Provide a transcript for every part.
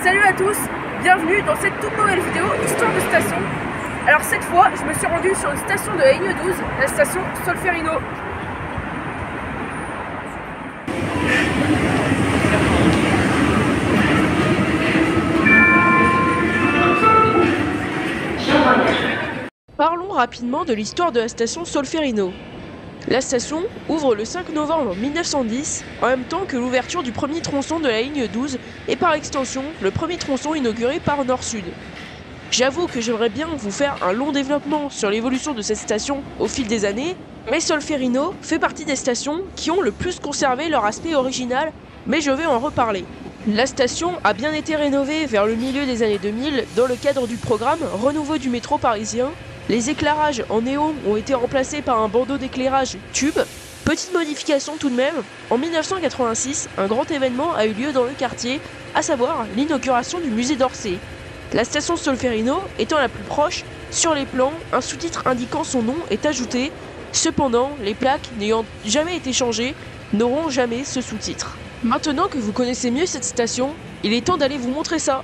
Salut à tous, bienvenue dans cette toute nouvelle vidéo Histoire de station. Alors cette fois, je me suis rendu sur une station de la ligne 12, la station Solferino. Parlons rapidement de l'histoire de la station Solferino. La station ouvre le 5 novembre 1910, en même temps que l'ouverture du premier tronçon de la ligne 12 et par extension le premier tronçon inauguré par Nord-Sud. J'avoue que j'aimerais bien vous faire un long développement sur l'évolution de cette station au fil des années, mais Solferino fait partie des stations qui ont le plus conservé leur aspect original, mais je vais en reparler. La station a bien été rénovée vers le milieu des années 2000 dans le cadre du programme Renouveau du métro parisien. Les éclairages en néon ont été remplacés par un bandeau d'éclairage tube. Petite modification tout de même, en 1986, un grand événement a eu lieu dans le quartier, à savoir l'inauguration du musée d'Orsay. La station Solferino étant la plus proche, sur les plans, un sous-titre indiquant son nom est ajouté. Cependant, les plaques n'ayant jamais été changées n'auront jamais ce sous-titre. Maintenant que vous connaissez mieux cette station, il est temps d'aller vous montrer ça.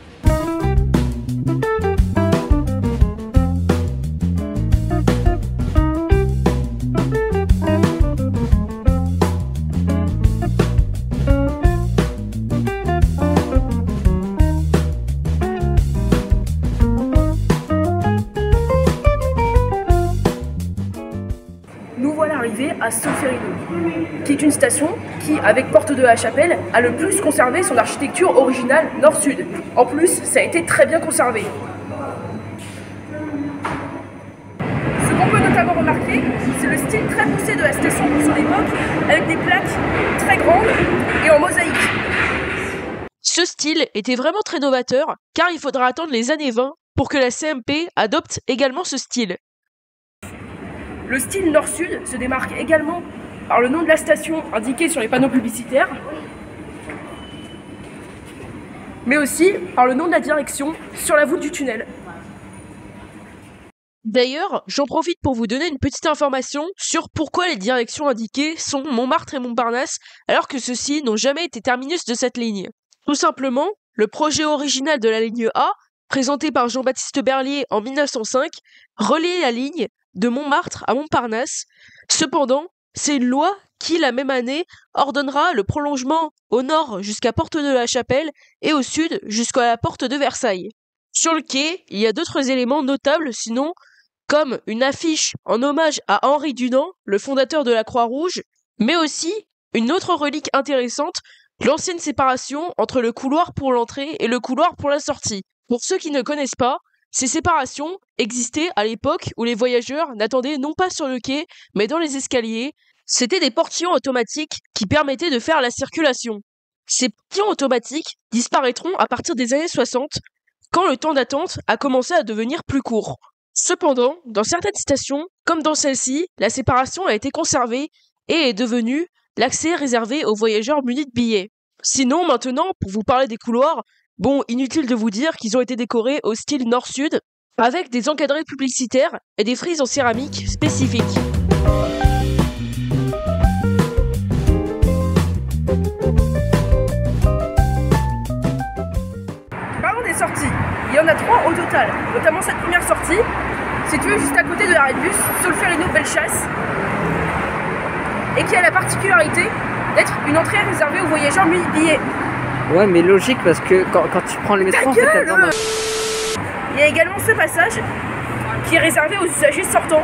Nous voilà arrivés à Solferino, qui est une station qui, avec Porte de la Chapelle, a le plus conservé son architecture originale nord-sud. En plus, ça a été très bien conservé. Ce qu'on peut notamment remarquer, c'est le style très poussé de la station pour son époque, avec des plaques très grandes et en mosaïque. Ce style était vraiment très novateur, car il faudra attendre les années 20 pour que la CMP adopte également ce style. Le style nord-sud se démarque également par le nom de la station indiqué sur les panneaux publicitaires, mais aussi par le nom de la direction sur la voûte du tunnel. D'ailleurs, j'en profite pour vous donner une petite information sur pourquoi les directions indiquées sont Montmartre et Montparnasse, alors que ceux-ci n'ont jamais été terminus de cette ligne. Tout simplement, le projet original de la ligne A, présenté par Jean-Baptiste Berlier en 1905, reliait la ligne de Montmartre à Montparnasse. Cependant, c'est une loi qui, la même année, ordonnera le prolongement au nord jusqu'à Porte de la Chapelle et au sud jusqu'à la Porte de Versailles. Sur le quai, il y a d'autres éléments notables sinon, comme une affiche en hommage à Henri Dunant, le fondateur de la Croix-Rouge, mais aussi une autre relique intéressante, l'ancienne séparation entre le couloir pour l'entrée et le couloir pour la sortie. Pour ceux qui ne connaissent pas, ces séparations existaient à l'époque où les voyageurs n'attendaient non pas sur le quai, mais dans les escaliers. C'était des portillons automatiques qui permettaient de faire la circulation. Ces portillons automatiques disparaîtront à partir des années 60, quand le temps d'attente a commencé à devenir plus court. Cependant, dans certaines stations, comme dans celle-ci, la séparation a été conservée et est devenue l'accès réservé aux voyageurs munis de billets. Sinon, maintenant, pour vous parler des couloirs, bon, inutile de vous dire qu'ils ont été décorés au style nord-sud, avec des encadrés publicitaires et des frises en céramique spécifiques. Parlons des sorties. Il y en a 3 au total, notamment cette première sortie, située juste à côté de l'arrêt de bus Solferino-Bellechasse, et qui a la particularité d'être une entrée réservée aux voyageurs munis de billets. Ouais, mais logique parce que quand tu prends le métro, en fait, t'as le temps d'un... Il y a également ce passage qui est réservé aux usagers sortants.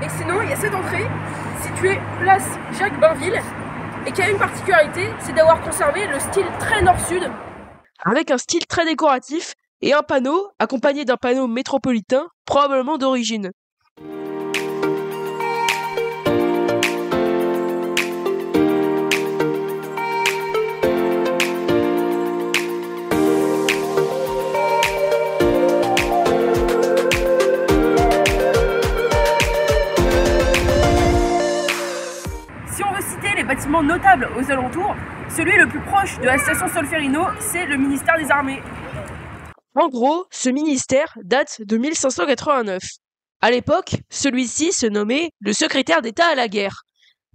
Et sinon, il y a cette entrée située place Jacques Bainville et qui a une particularité, c'est d'avoir conservé le style très nord-sud, avec un style très décoratif et un panneau accompagné d'un panneau métropolitain, probablement d'origine. Bâtiments notables aux alentours, celui le plus proche de la station Solferino, c'est le ministère des Armées. En gros, ce ministère date de 1589. À l'époque, celui-ci se nommait le secrétaire d'État à la guerre.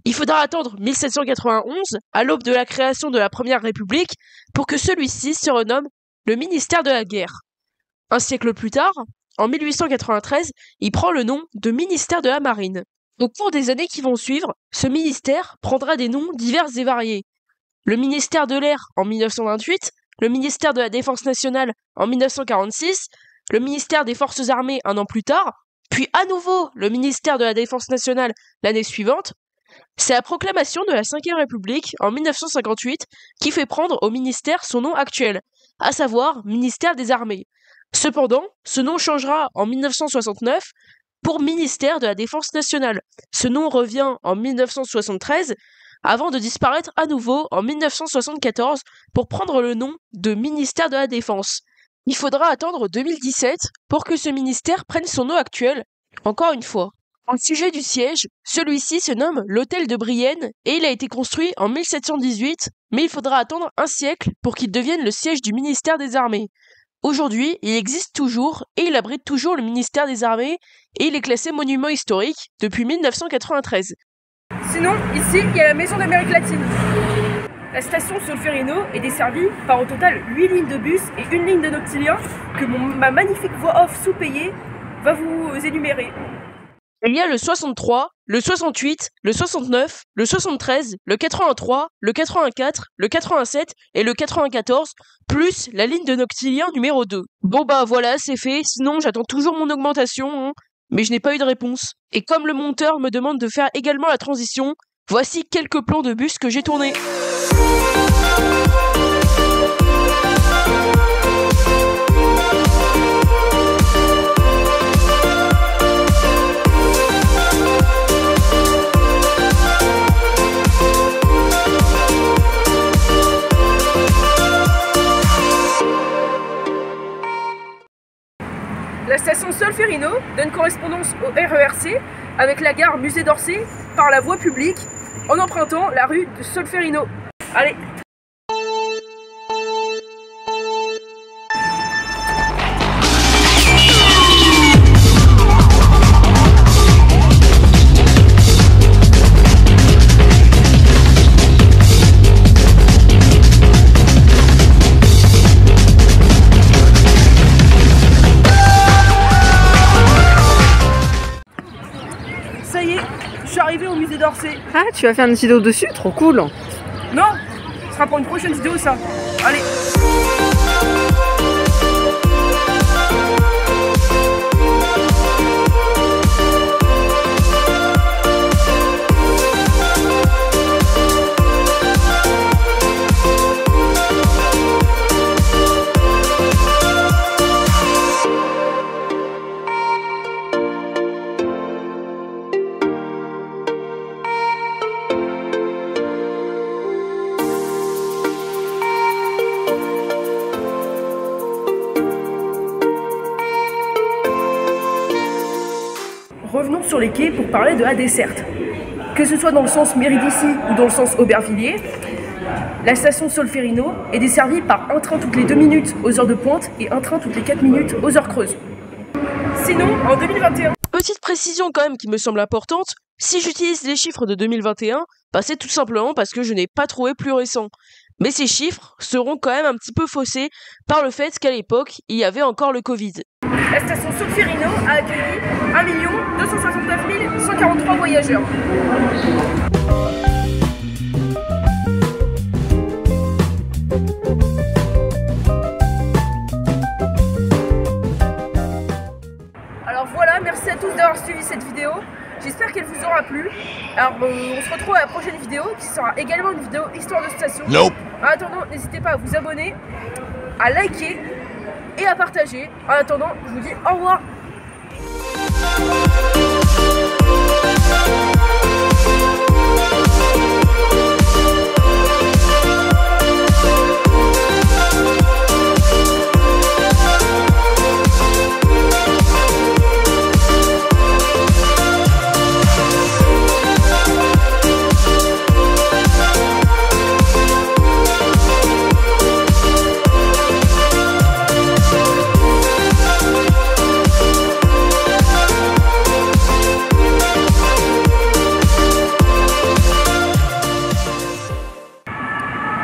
Il faudra attendre 1791, à l'aube de la création de la Première République, pour que celui-ci se renomme le ministère de la Guerre. Un siècle plus tard, en 1893, il prend le nom de ministère de la Marine. Au cours des années qui vont suivre, ce ministère prendra des noms divers et variés. Le ministère de l'Air en 1928, le ministère de la Défense nationale en 1946, le ministère des Forces armées un an plus tard, puis à nouveau le ministère de la Défense nationale l'année suivante. C'est la proclamation de la Ve République en 1958 qui fait prendre au ministère son nom actuel, à savoir ministère des Armées. Cependant, ce nom changera en 1969 pour ministère de la Défense nationale. Ce nom revient en 1973 avant de disparaître à nouveau en 1974 pour prendre le nom de ministère de la Défense. Il faudra attendre 2017 pour que ce ministère prenne son nom actuel, encore une fois. Au sujet du siège, celui-ci se nomme l'Hôtel de Brienne et il a été construit en 1718, mais il faudra attendre un siècle pour qu'il devienne le siège du ministère des Armées. Aujourd'hui, il existe toujours et il abrite toujours le ministère des Armées et il est classé monument historique depuis 1993. Sinon, ici, il y a la Maison d'Amérique latine. La station Solferino est desservie par au total 8 lignes de bus et 1 ligne de Noctilien que ma magnifique voix off sous-payée va vous énumérer. Il y a le 63, le 68, le 69, le 73, le 83, le 84, le 87 et le 94, plus la ligne de Noctilien numéro 2. Bon bah voilà, c'est fait, sinon j'attends toujours mon augmentation, hein, mais je n'ai pas eu de réponse. Et comme le monteur me demande de faire également la transition, voici quelques plans de bus que j'ai tournés. La station Solferino donne correspondance au RERC avec la gare Musée d'Orsay par la voie publique en empruntant la rue de Solferino. Allez! Ça y est, je suis arrivé au musée d'Orsay. Ah, tu vas faire une vidéo dessus? Trop cool! Non, ce sera pour une prochaine vidéo ça. Allez. Revenons sur les quais pour parler de la desserte. Que ce soit dans le sens Méridici ou dans le sens Aubervilliers, la station Solferino est desservie par un train toutes les 2 minutes aux heures de pointe et un train toutes les 4 minutes aux heures creuses. Sinon, en 2021... Petite précision quand même qui me semble importante, si j'utilise les chiffres de 2021, bah c'est tout simplement parce que je n'ai pas trouvé plus récent. Mais ces chiffres seront quand même un petit peu faussés par le fait qu'à l'époque, il y avait encore le Covid. La station Solferino a accueilli 1 269 143 voyageurs. Alors voilà, merci à tous d'avoir suivi cette vidéo. J'espère qu'elle vous aura plu. Alors on se retrouve à la prochaine vidéo qui sera également une vidéo histoire de station. Nope. En attendant, n'hésitez pas à vous abonner, à liker et à partager. En attendant, je vous dis au revoir.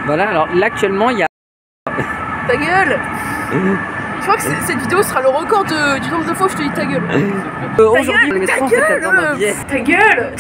Voilà, alors là actuellement il y a... Ta gueule! Je crois que cette vidéo sera le record du nombre de fois où je te dis ta gueule. Aujourd'hui, les métros, en fait, t'as besoin d'un billet. Ta gueule.